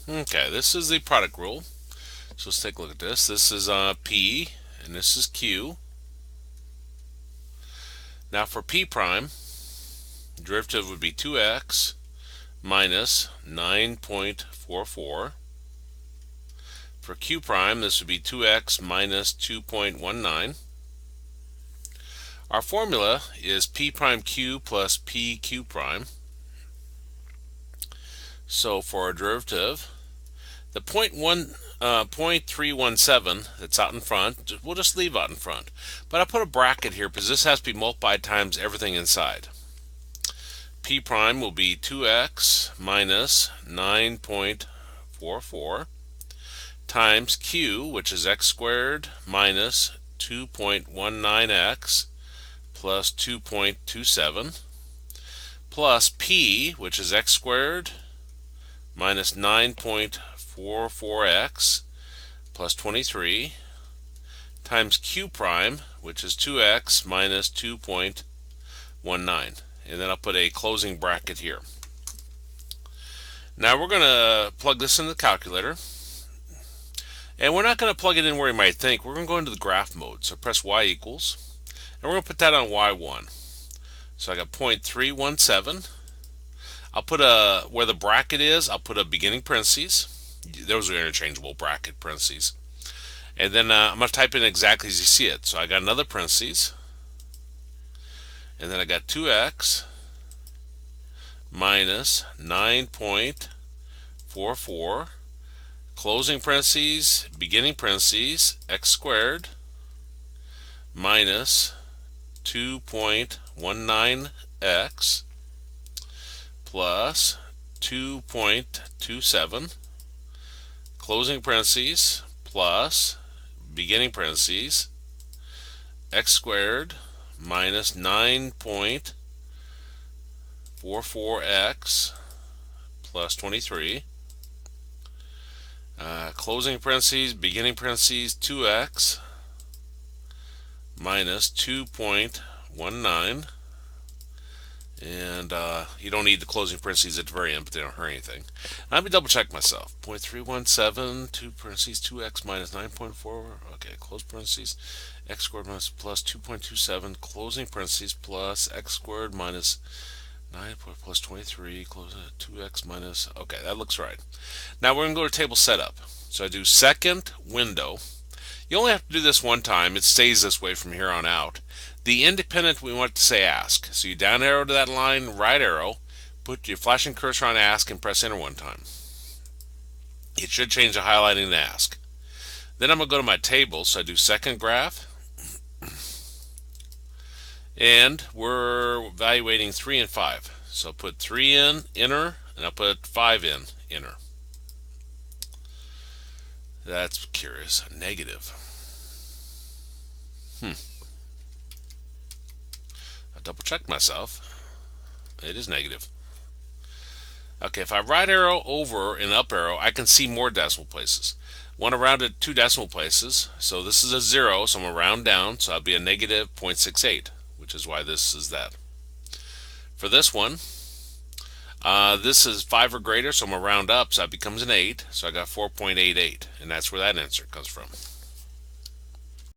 Okay, this is the product rule. So let's take a look at this. This is P and this is Q. Now for P prime, derivative would be 2x minus 9.44. For Q prime, this would be 2x minus 2.19. Our formula is P prime Q plus PQ prime. So for our derivative, the 0.317 that's out in front, we'll just leave out in front. But I put a bracket here because this has to be multiplied times everything inside. P prime will be 2x minus 9.44 times Q, which is x squared minus 2.19x plus 2.27, plus P, which is x squared minus 9.44x plus 23, times Q prime, which is 2x minus 2.19. And then I'll put a closing bracket here. Now we're going to plug this in the calculator. And we're not going to plug it in where you might think. We're going to go into the graph mode. So press y equals. And we're going to put that on y1. So I got 0.317. I'll put where the bracket is, I'll put a beginning parentheses. Those are interchangeable, bracket, parentheses. And then I'm going to type in exactly as you see it. So I got another parentheses. And then I got 2x minus 9.44, closing parentheses, beginning parentheses, x squared minus 2.19x plus 2.27, closing parentheses, plus beginning parentheses, x squared minus 9.44x plus 23, closing parentheses, beginning parentheses, 2x minus 2.19, and you don't need the closing parentheses at the very end, but they don't hurt anything. Now, let me double check myself. 0.317, 2 parentheses, 2x minus 9.4, okay, close parentheses, x squared minus plus 2.27, closing parentheses, plus x squared minus 9 plus 23, close 2x minus, okay, that looks right. Now we're going to go to table setup. So I do second window. You only have to do this one time. It stays this way from here on out. The independent, we want to say ask. So you down arrow to that line, right arrow, put your flashing cursor on ask and press enter one time. It should change the highlighting to ask. Then I'm going to go to my table, so I do second graph. And we're evaluating 3 and 5. So I'll put 3 in, enter, and I'll put 5 in, enter. That's curious. Negative. I double checked myself. It is negative. Okay, if I right arrow over and up arrow, I can see more decimal places. Want to round it 2 decimal places. So this is a 0, so I'm going to round down. So that'll be a negative 0.68, which is why this is that. For this one, this is 5 or greater, so I'm going to round up, so that becomes an 8. So I got 4.88, and that's where that answer comes from.